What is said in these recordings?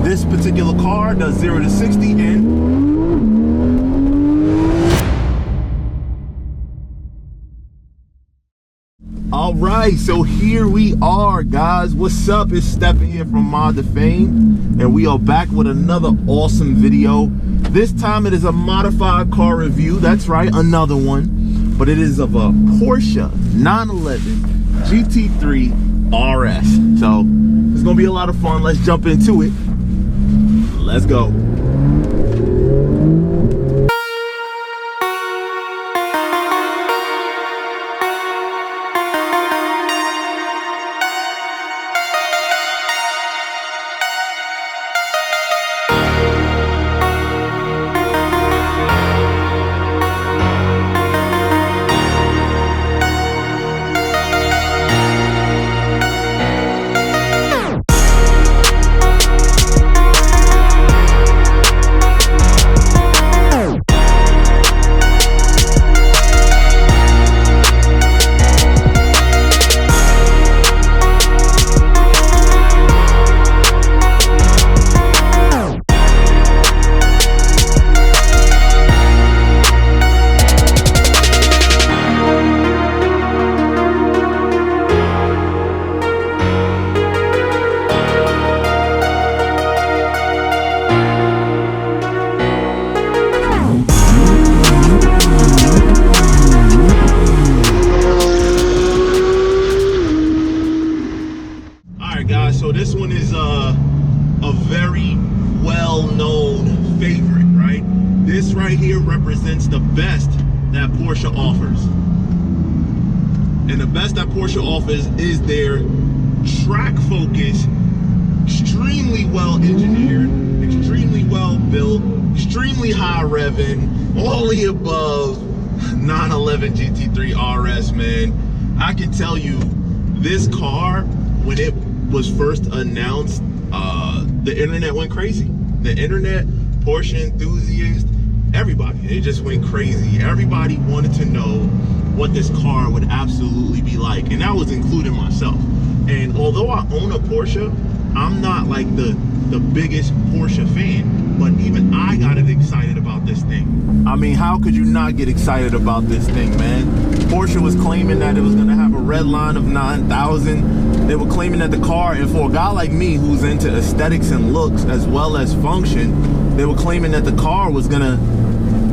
This particular car does 0 to 60 in... All right, so here we are, guys. What's up? It's Stephen here from Mod2Fame, and we are back with another awesome video. This time it is a modified car review. That's right, another one, but it is of a Porsche 911 GT3 RS. So it's gonna be a lot of fun. Let's jump into it. Let's go. So this one is a very well-known favorite, right? This right here represents the best that Porsche offers. And the best that Porsche offers is their track focus, extremely well engineered, extremely well built, extremely high revving, all the above 911 GT3 RS, man. I can tell you, this car, when it was first announced, the internet went crazy. The internet, Porsche enthusiasts, everybody, it just went crazy. Everybody wanted to know what this car would absolutely be like, and that was including myself. And although I own a Porsche, I'm not like the biggest Porsche fan, but even I got excited about this thing. I mean, how could you not get excited about this thing, man? Porsche was claiming that it was gonna have a red line of 9,000. They were claiming that the car, and for a guy like me who's into aesthetics and looks as well as function, they were claiming that the car was gonna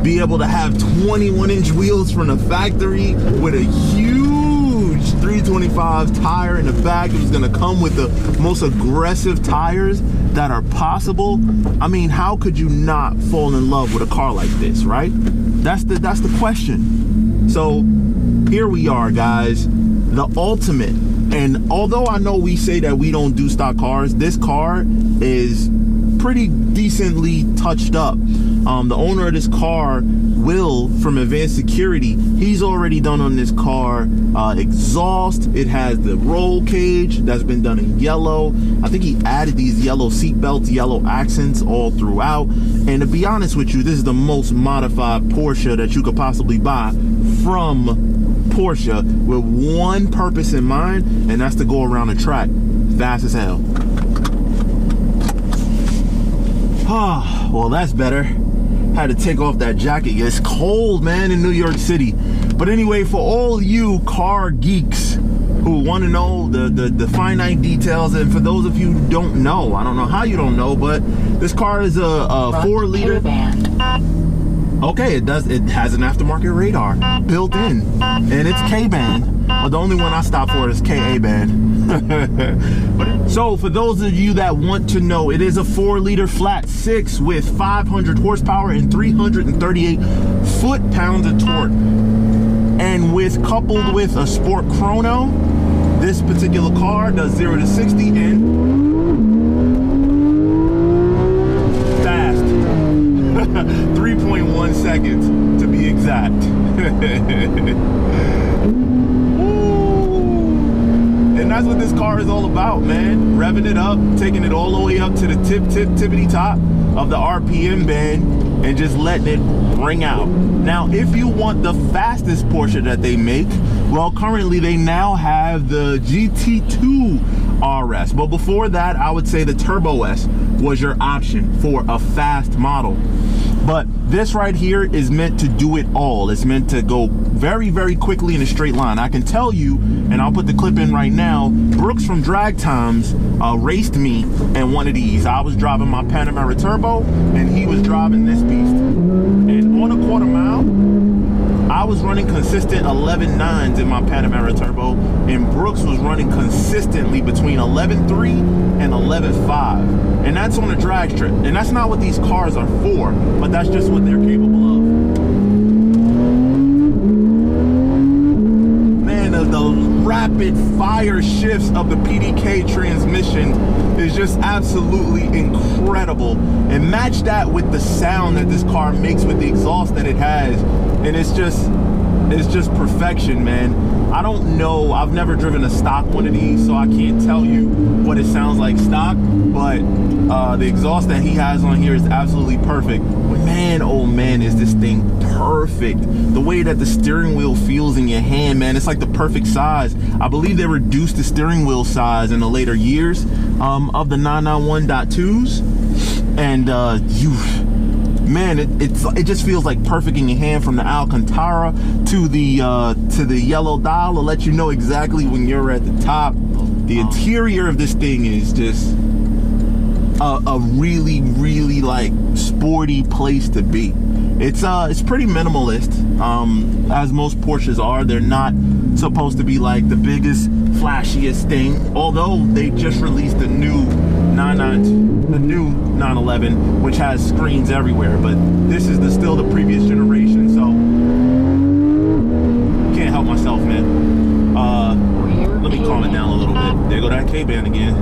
be able to have 21-inch wheels from the factory with a huge 325 tire in the back. It was gonna come with the most aggressive tires that are possible. I mean, how could you not fall in love with a car like this, right? That's the question. So here we are, guys, the ultimate. And although I know we say that we don't do stock cars, this car is pretty decently touched up. The owner of this car, Will from Advanced Security, he's already done on this car exhaust. It has the roll cage that's been done in yellow. I think he added these yellow seat belts, yellow accents all throughout. And to be honest with you, this is the most modified Porsche that you could possibly buy from Porsche, with one purpose in mind, and that's to go around the track fast as hell. Ah, well, that's better. Had to take off that jacket. It's cold, man, in New York City. But anyway, for all you car geeks who want to know the finite details, and for those of you who don't know, I don't know how you don't know, but this car is a 4-liter. Okay, it has an aftermarket radar built in, and it's K-band, but the only one I stop for is KA band. So for those of you that want to know, it is a 4-liter flat 6 with 500 horsepower and 338 foot-pounds of torque, and coupled with a sport chrono, this particular car does 0 to 60 in 3.1 seconds to be exact. And that's what this car is all about, man. Revving it up, taking it all the way up to the tippity top of the RPM band and just letting it ring out. Now, if you want the fastest Porsche that they make, well, currently they now have the GT2 RS. But before that, I would say the Turbo S was your option for a fast model. But this right here is meant to do it all. It's meant to go very, very quickly in a straight line. I can tell you, and I'll put the clip in right now, Brooks from Drag Times raced me in one of these. I was driving my Panamera Turbo, and he was driving this beast. And on a quarter mile, I was running consistent 11.9s in my Panamera Turbo, and Brooks was running consistently between 11.3 and 11.5. And that's on a drag strip. And that's not what these cars are for, but that's just what they're capable of. Man, the rapid fire shifts of the PDK transmission is just absolutely incredible. And match that with the sound that this car makes with the exhaust that it has, and it's just perfection, man. I don't know, I've never driven a stock one of these, so I can't tell you what it sounds like stock, but the exhaust that he has on here is absolutely perfect. But man, oh man, is this thing perfect. The way that the steering wheel feels in your hand, man, it's like the perfect size. I believe they reduced the steering wheel size in the later years of the 991.2s, and man, it just feels like perfect in your hand, from the Alcantara to the yellow dial to let you know exactly when you're at the top. The interior of this thing is just a really, really like sporty place to be. It's pretty minimalist, as most Porsches are. They're not supposed to be like the biggest, flashiest thing, although they just released the new 911, which has screens everywhere. But this is still the previous generation, so can't help myself, man. Let me calm it down a little bit. There go that K-band again.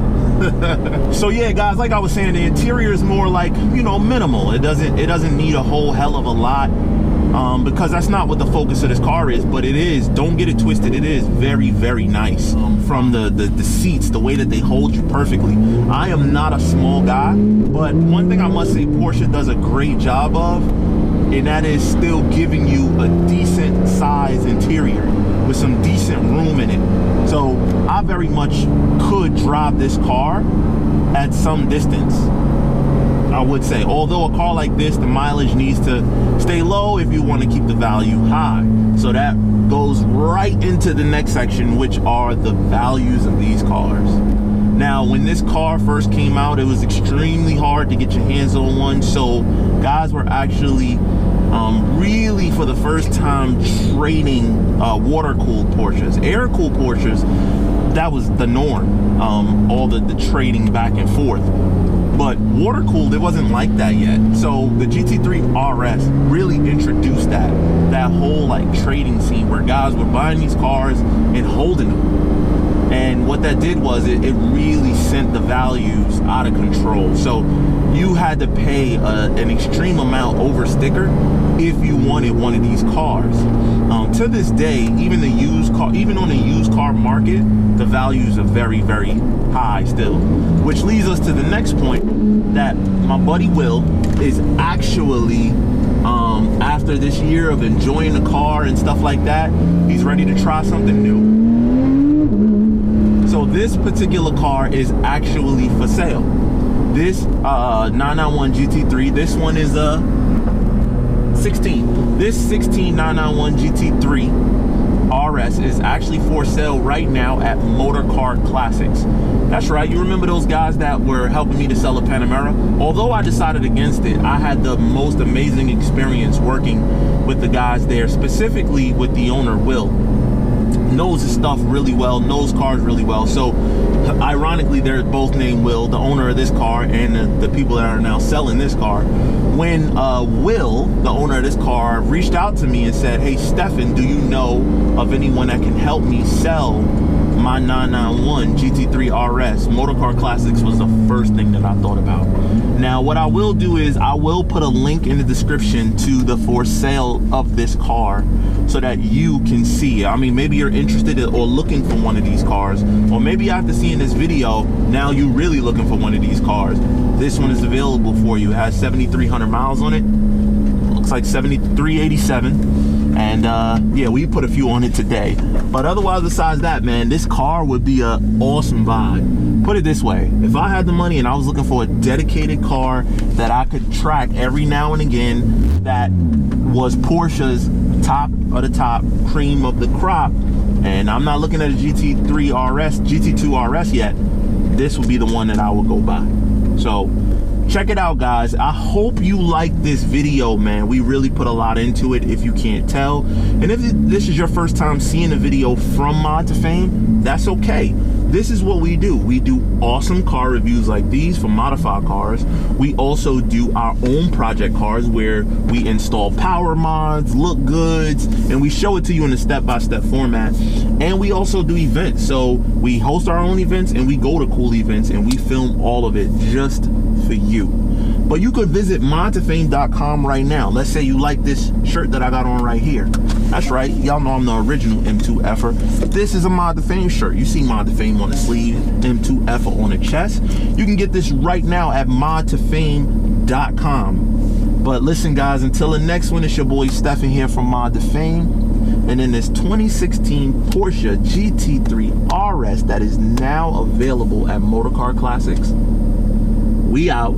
So yeah, guys, like I was saying, the interior is more like, you know, minimal. It doesn't need a whole hell of a lot, because that's not what the focus of this car is. But it is, don't get it twisted, it is very, very nice. From the seats, the way that they hold you perfectly. I am not a small guy, but one thing I must say Porsche does a great job of, and that is still giving you a decent size interior with some decent room in it. So I very much could drive this car at some distance, I would say. Although a car like this, the mileage needs to stay low if you want to keep the value high. So that goes right into the next section, which are the values of these cars. Now, when this car first came out, it was extremely hard to get your hands on one. So guys were actually really, for the first time, trading water-cooled Porsches. Air-cooled Porsches, that was the norm, all the trading back and forth. But water-cooled, it wasn't like that yet. So the GT3RS really introduced that whole like trading scene where guys were buying these cars and holding them. And what that did was it really sent the values out of control. So you had to pay an extreme amount over sticker if you wanted one of these cars. To this day, even on the used car market, the values are very, very high still. Which leads us to the next point, that my buddy Will is actually, after this year of enjoying the car and stuff like that, he's ready to try something new. So this particular car is actually for sale. This 991 GT3, this one is a 16. This 16 991 GT3 RS is actually for sale right now at Motor Car Classics. That's right, you remember those guys that were helping me to sell a Panamera? Although I decided against it, I had the most amazing experience working with the guys there, specifically with the owner, Will. Knows his stuff really well, knows cars really well. So ironically, they're both named Will, the owner of this car and the people that are now selling this car. When Will, the owner of this car, reached out to me and said, "Hey Stefan, do you know of anyone that can help me sell my 991 GT3 RS?" Motor Car Classics was the first thing that I thought about. Now what I will do is I will put a link in the description to the for sale of this car so that you can see. I mean, maybe you're interested in or looking for one of these cars, or maybe after seeing this video, now you're really looking for one of these cars. This one is available for you. It has 7,300 miles on it. Looks like 7,387. And yeah, we put a few on it today. But otherwise, besides that, man, this car would be a awesome vibe. Put it this way, if I had the money and I was looking for a dedicated car that I could track every now and again, that was Porsche's top of the top, cream of the crop, and I'm not looking at a GT2RS yet, this would be the one that I would go buy. So check it out, guys. I hope you like this video, man. We really put a lot into it, if you can't tell. And if this is your first time seeing a video from Mod2Fame, that's okay. This is what we do. We do awesome car reviews like these for modified cars. We also do our own project cars where we install power mods, look goods, and we show it to you in a step-by-step format. And we also do events. So we host our own events and we go to cool events and we film all of it just for you. But you could visit Mod2Fame.com right now. Let's say you like this shirt that I got on right here. That's right, y'all know I'm the original M2F'er. This is a Mod2Fame shirt. You see Mod2Fame on the sleeve, M2F'er on the chest. You can get this right now at Mod2Fame.com. But listen, guys, until the next one, it's your boy Stefan here from Mod2Fame. And in this 2016 Porsche GT3RS that is now available at Motorcar Classics, we out.